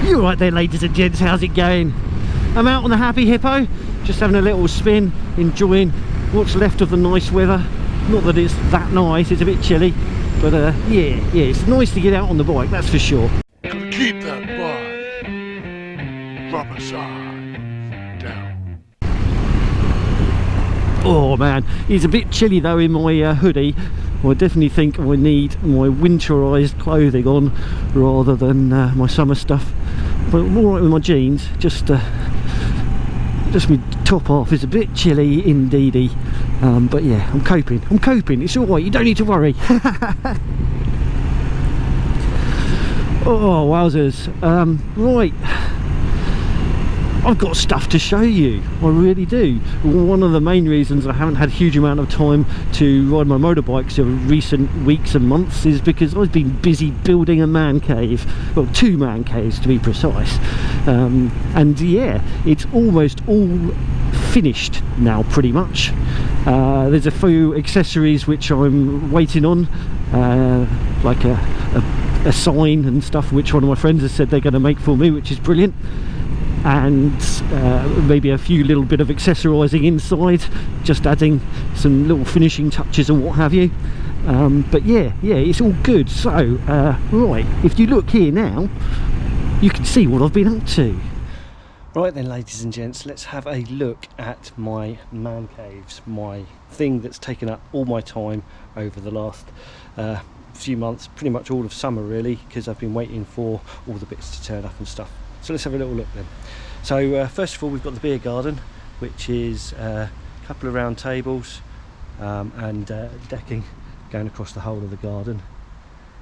You're right there, ladies and gents, how's it going? I'm out on the Happy Hippo, just having a little spin, enjoying what's left of the nice weather. Not that it's that nice, it's a bit chilly, but yeah, it's nice to get out on the bike, that's for sure. Keep that bike rubber side down. Oh man, it's a bit chilly though in my hoodie. I definitely think I need my winterized clothing on rather than my summer stuff. But I'm alright with my jeans, just my top off is a bit chilly indeedy. But yeah, I'm coping, it's alright, you don't need to worry. Oh wowzers, right, I've got stuff to show you, I really do. One of the main reasons I haven't had a huge amount of time to ride my motorbikes in recent weeks and months is because I've been busy building a man cave, well 2 man caves to be precise, and yeah, it's almost all finished now pretty much. There's a few accessories which I'm waiting on, like a sign and stuff which one of my friends has said they're going to make for me, which is brilliant, and maybe a few little bit of accessorising inside, just adding some little finishing touches and what have you. But yeah, it's all good. So right, if you look here now, you can see what I've been up to. Right then, ladies and gents, let's have a look at my man caves, my thing that's taken up all my time over the last few months, pretty much all of summer really, because I've been waiting for all the bits to turn up and stuff. So let's have a little look then. So first of all, we've got the beer garden, which is a couple of round tables and decking going across the whole of the garden.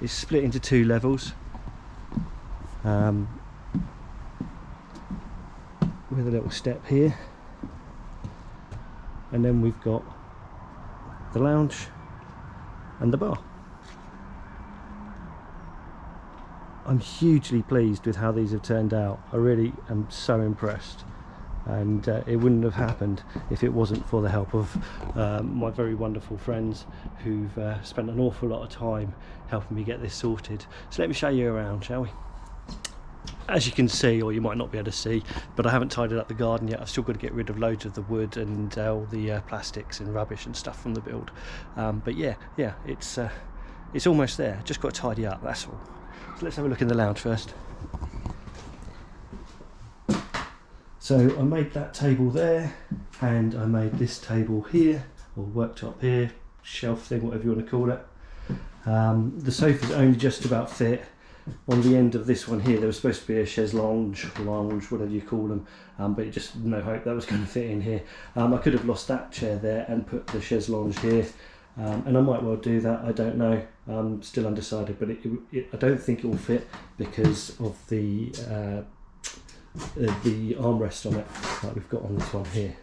It's split into 2 levels with a little step here, and then we've got the lounge and the bar. I'm hugely pleased with how these have turned out. I really am so impressed, and it wouldn't have happened if it wasn't for the help of my very wonderful friends who've spent an awful lot of time helping me get this sorted. So let me show you around, shall we? As you can see, or you might not be able to see, but I haven't tidied up the garden yet. I've still got to get rid of loads of the wood and all the plastics and rubbish and stuff from the build. But yeah, it's almost there. Just got to tidy up, that's all. So let's have a look in the lounge first. So I made that table there, and I made this table here, or worktop here, shelf thing, whatever you want to call it. The sofa's only just about fit. On the end of this one here, there was supposed to be a chaise lounge, whatever you call them, but it just no hope that was going to fit in here. I could have lost that chair there and put the chaise lounge here, and I might well do that, I don't know. I'm still undecided, but I don't think it will fit because of the armrest on it, like we've got on this one here.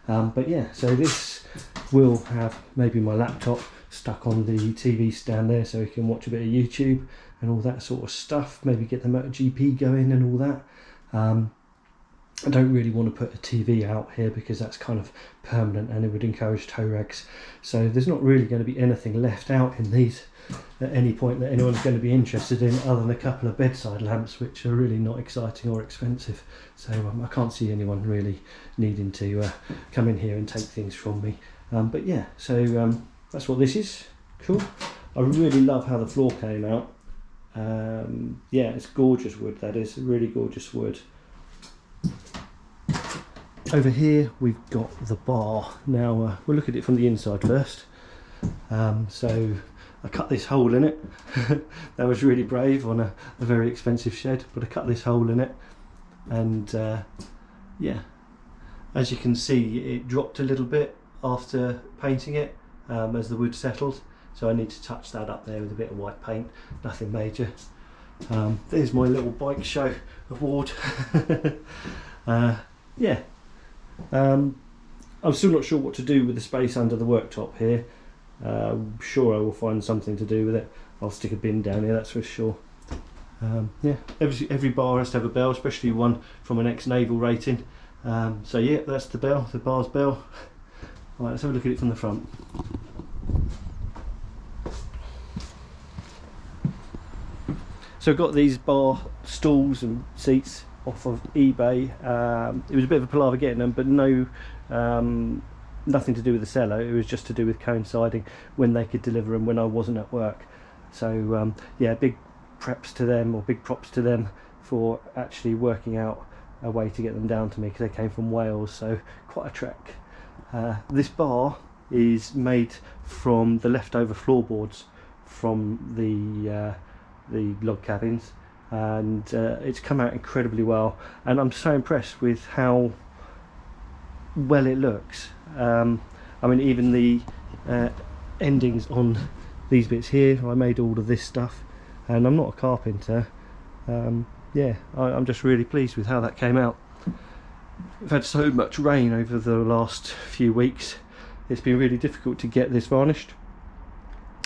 But yeah, so this will have maybe my laptop stuck on the TV stand there, so we can watch a bit of YouTube and all that sort of stuff, maybe get the MotoGP going and all that. I don't really want to put a TV out here because that's kind of permanent and it would encourage tow rags, so there's not really going to be anything left out in these at any point that anyone's going to be interested in, other than a couple of bedside lamps which are really not exciting or expensive. So I can't see anyone really needing to come in here and take things from me. But yeah, so that's what this is. Cool. I really love how the floor came out. Yeah, it's gorgeous wood, that is, really gorgeous wood. Over here we've got the bar. Now we'll look at it from the inside first. So I cut this hole in it. That was really brave on a very expensive shed, but I cut this hole in it, and yeah, as you can see, it dropped a little bit after painting it as the wood settled, so I need to touch that up there with a bit of white paint, nothing major. There's my little bike show award. Yeah, I'm still not sure what to do with the space under the worktop here. I'm sure I will find something to do with it. I'll stick a bin down here, that's for sure. Yeah, every bar has to have a bell, especially one from an ex-naval rating. So yeah, that's the bell, the bar's bell. Alright, let's have a look at it from the front. So I got these bar stools and seats off of eBay. It was a bit of a palaver getting them, but nothing to do with the seller. It was just to do with coinciding when they could deliver them when I wasn't at work. So yeah, big props to them for actually working out a way to get them down to me, because they came from Wales, so quite a trek. This bar is made from the leftover floorboards from the log cabins, and it's come out incredibly well, and I'm so impressed with how well it looks. I mean, even the endings on these bits here, I made all of this stuff, and I'm not a carpenter. Yeah, I'm just really pleased with how that came out. We've had so much rain over the last few weeks, it's been really difficult to get this varnished,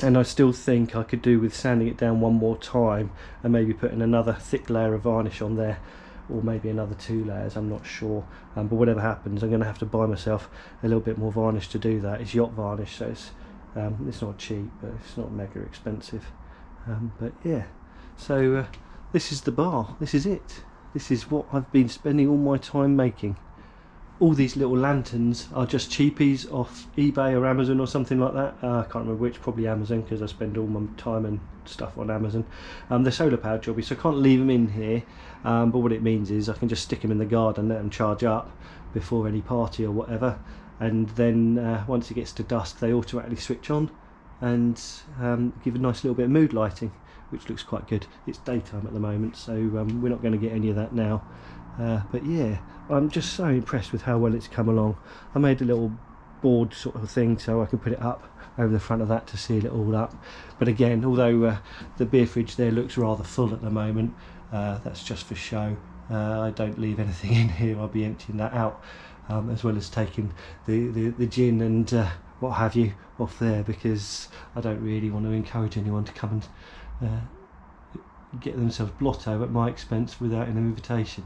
and I still think I could do with sanding it down one more time and maybe putting another thick layer of varnish on there, or maybe another 2 layers, I'm not sure. But whatever happens, I'm going to have to buy myself a little bit more varnish to do that. It's yacht varnish, so it's not cheap, but it's not mega expensive. But yeah, so this is the bar, this is it. This is what I've been spending all my time making. All these little lanterns are just cheapies off eBay or Amazon or something like that. I can't remember which, probably Amazon, because I spend all my time and stuff on Amazon. They're solar powered jobbies, so I can't leave them in here, but what it means is I can just stick them in the garden and let them charge up before any party or whatever, and then once it gets to dusk they automatically switch on and give a nice little bit of mood lighting, which looks quite good. It's daytime at the moment, so we're not going to get any of that now. But yeah, I'm just so impressed with how well it's come along. I made a little board sort of thing so I can put it up over the front of that to seal it all up. But again, although the beer fridge there looks rather full at the moment, that's just for show. I don't leave anything in here. I'll be emptying that out, as well as taking the gin and what have you off there, because I don't really want to encourage anyone to come and get themselves blotto at my expense without an invitation.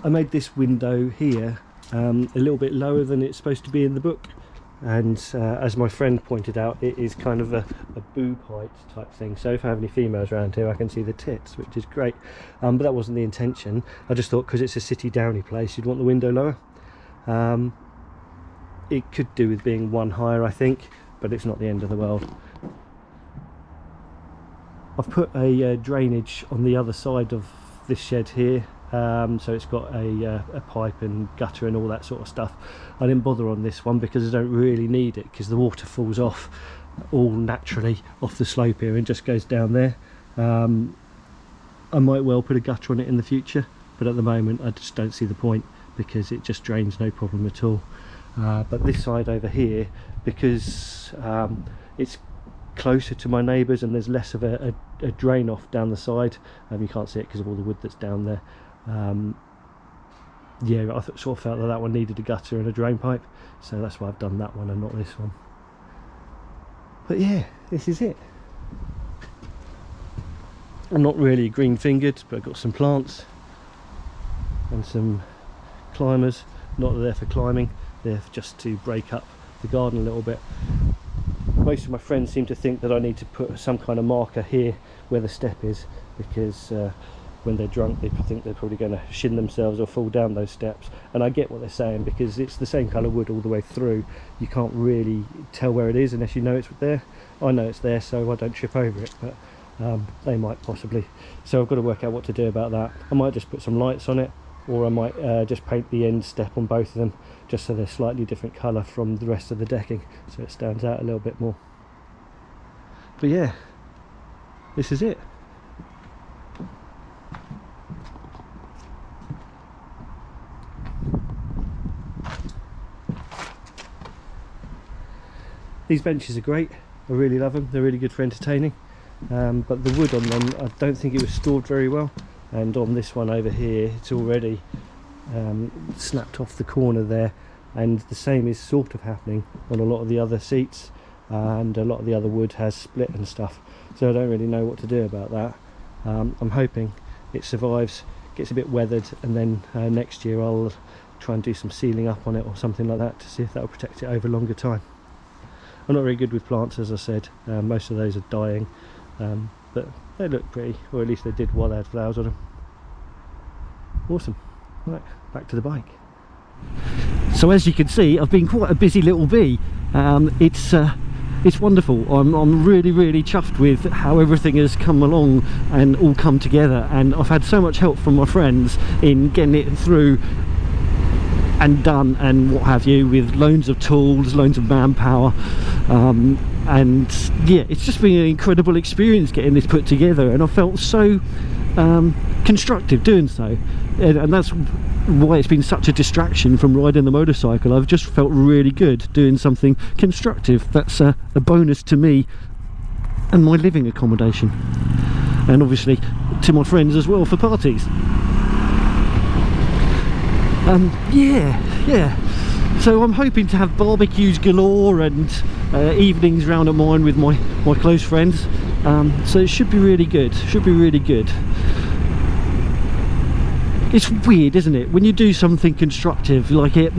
I made this window here a little bit lower than it's supposed to be in the book, and as my friend pointed out, it is kind of a boob height type thing, so if I have any females around here I can see the tits, which is great. But that wasn't the intention. I just thought because it's a city downy place you'd want the window lower. It could do with being one higher, I think, but it's not the end of the world. I've put a drainage on the other side of this shed here, so it's got a pipe and gutter and all that sort of stuff. I didn't bother on this one because I don't really need it, because the water falls off all naturally off the slope here and just goes down there. I might well put a gutter on it in the future, but at the moment I just don't see the point, because it just drains no problem at all. But this side over here, because it's closer to my neighbours and there's less of a drain off down the side, you can't see it because of all the wood that's down there. Yeah, I sort of felt that one needed a gutter and a drain pipe, so that's why I've done that one and not this one. But yeah, this is it. I'm not really green fingered, but I've got some plants and some climbers. Not that they're for climbing, they're just to break up the garden a little bit. Most of my friends seem to think that I need to put some kind of marker here where the step is, because when they're drunk they think they're probably going to shin themselves or fall down those steps, and I get what they're saying, because it's the same colour wood all the way through. You can't really tell where it is unless you know it's there. I know it's there, so I don't trip over it, but they might possibly. So I've got to work out what to do about that. I might just put some lights on it, or I might just paint the end step on both of them, just so they're slightly different colour from the rest of the decking, so it stands out a little bit more. But yeah, this is it. These benches are great, I really love them, they're really good for entertaining, but the wood on them, I don't think it was stored very well. And on this one over here, it's already snapped off the corner there, and the same is sort of happening on a lot of the other seats, and a lot of the other wood has split and stuff, so I don't really know what to do about that. I'm hoping it survives, gets a bit weathered, and then next year I'll try and do some sealing up on it or something like that to see if that will protect it over a longer time. I'm not very good with plants, as I said. Most of those are dying, but they look pretty, or at least they did while they had flowers on them. Awesome. Right, back to the bike. So as you can see, I've been quite a busy little bee. It's wonderful. I'm really chuffed with how everything has come along and all come together, and I've had so much help from my friends in getting it through and done and what have you, with loads of tools, loads of manpower, and yeah, it's just been an incredible experience getting this put together, and I felt so constructive doing so, and that's why it's been such a distraction from riding the motorcycle. I've just felt really good doing something constructive. That's a bonus to me and my living accommodation, and obviously to my friends as well for parties. Yeah, so I'm hoping to have barbecues galore and evenings round at mine with my close friends, so it should be really good. It's weird, isn't it, when you do something constructive like it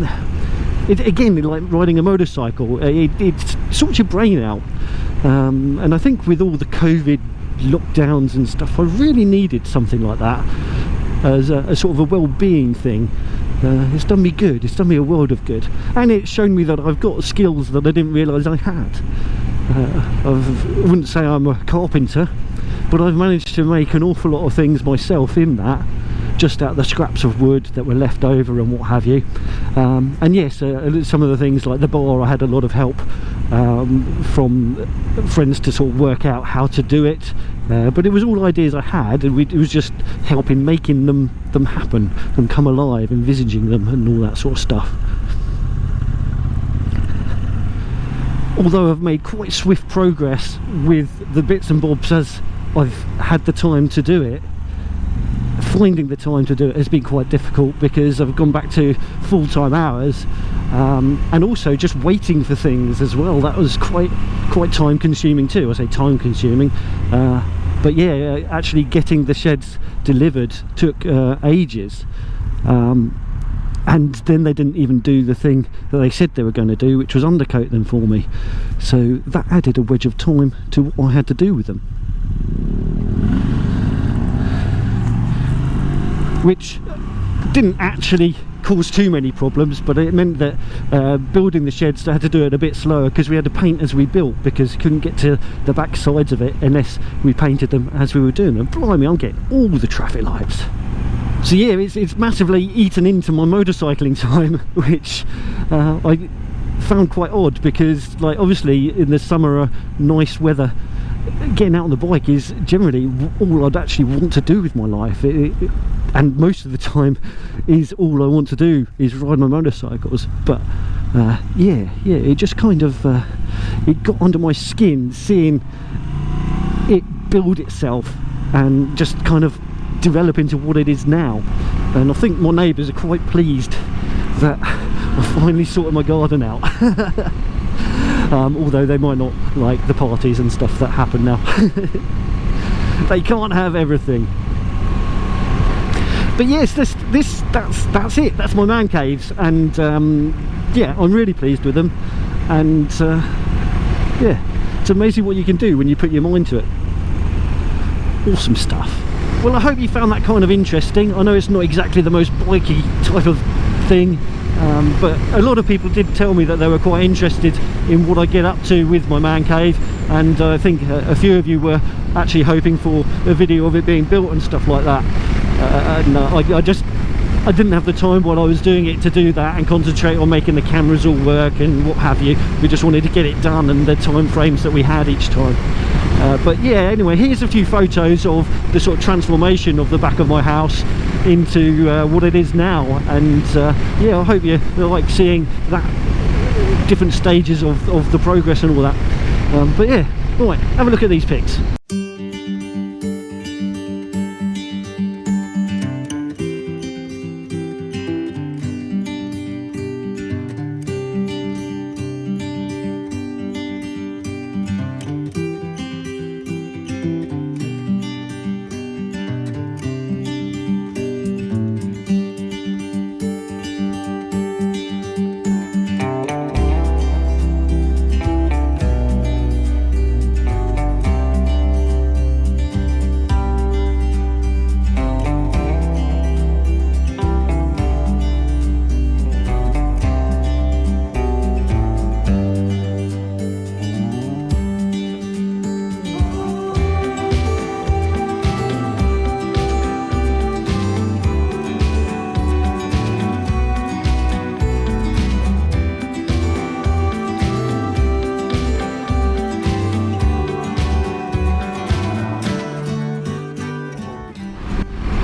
again, like riding a motorcycle, it sorts your brain out, and I think with all the COVID lockdowns and stuff, I really needed something like that as a sort of a well-being thing. It's done me good, it's done me a world of good, and it's shown me that I've got skills that I didn't realise I had. I wouldn't say I'm a carpenter, but I've managed to make an awful lot of things myself in that, just out of the scraps of wood that were left over and what have you. And yes, some of the things like the bar, I had a lot of help from friends to sort of work out how to do it, but it was all ideas I had, and it was just helping making them happen and come alive, envisaging them and all that sort of stuff. Although I've made quite swift progress with the bits and bobs as I've had the time to do it, finding the time to do it has been quite difficult, because I've gone back to full-time hours, and also just waiting for things as well. That was quite time consuming too. I say time consuming, but yeah, actually getting the sheds delivered took ages, and then they didn't even do the thing that they said they were going to do, which was undercoat them for me, so that added a wedge of time to what I had to do with them, which didn't actually cause too many problems, but it meant that building the sheds, I had to do it a bit slower, because we had to paint as we built, because we couldn't get to the back sides of it unless we painted them as we were doing them. Blimey, I'm getting all the traffic lights. So yeah, it's massively eaten into my motorcycling time, which I found quite odd, because like obviously in the summer, nice weather, getting out on the bike is generally all I'd actually want to do with my life, and most of the time is all I want to do is ride my motorcycles. But yeah, it just kind of it got under my skin, seeing it build itself and just kind of develop into what it is now. And I think my neighbours are quite pleased that I finally sorted my garden out. Although they might not like the parties and stuff that happen now. They can't have everything. But yes, that's it. That's my man caves, and yeah, I'm really pleased with them. And yeah, it's amazing what you can do when you put your mind to it. Awesome stuff. Well, I hope you found that kind of interesting. I know it's not exactly the most bikey type of thing, but a lot of people did tell me that they were quite interested in what I get up to with my man cave, and I think a few of you were actually hoping for a video of it being built and stuff like that. And I didn't have the time while I was doing it to do that and concentrate on making the cameras all work and what have you. We just wanted to get it done and the time frames that we had each time. But yeah, anyway, here's a few photos of the sort of transformation of the back of my house into what it is now, and yeah, I hope you like seeing that different stages of the progress and all that. But yeah, alright, have a look at these pics.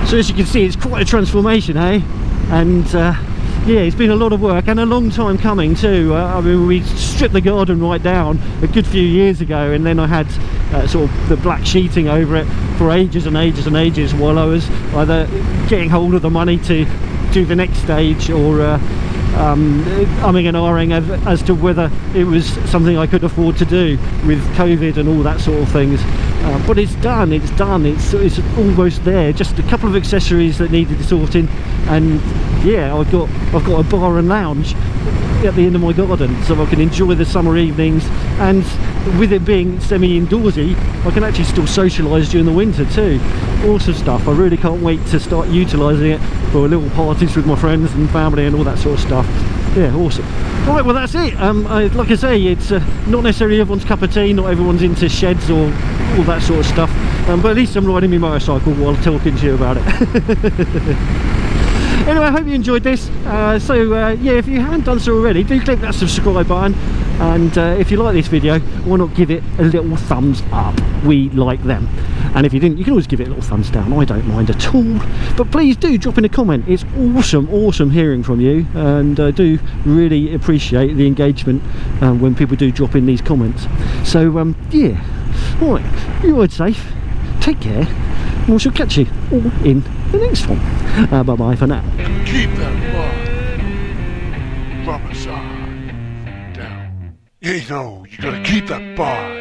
So as you can see, it's quite a transformation, eh? And yeah, it's been a lot of work and a long time coming too. I mean, we stripped the garden right down a good few years ago, and then I had sort of the black sheeting over it for ages and ages and ages, while I was either getting hold of the money to do the next stage, or umming and ahhing as to whether it was something I could afford to do with COVID and all that sort of things. But it's done, it's almost there. Just a couple of accessories that needed sorting, and yeah, I've got a bar and lounge at the end of my garden, so I can enjoy the summer evenings, and with it being semi-indoorsy, I can actually still socialise during the winter too. Awesome stuff. I really can't wait to start utilising it for little parties with my friends and family and all that sort of stuff. Yeah, awesome. Right, well that's it. Like I say, it's not necessarily everyone's cup of tea, not everyone's into sheds or all that sort of stuff, but at least I'm riding my motorcycle while talking to you about it. Anyway, I hope you enjoyed this. Yeah, if you haven't done so already, do click that subscribe button, and if you like this video, why not give it a little thumbs up? We like them. And if you didn't, you can always give it a little thumbs down. I don't mind at all. But please do drop in a comment. It's awesome hearing from you, and I do really appreciate the engagement when people do drop in these comments. So yeah, right, you ride safe, take care, and we shall catch you all in the next one. Bye bye for now. Keep that bar. Rubber side down. You know, you gotta keep that bar.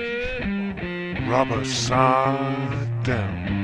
Rubber side down.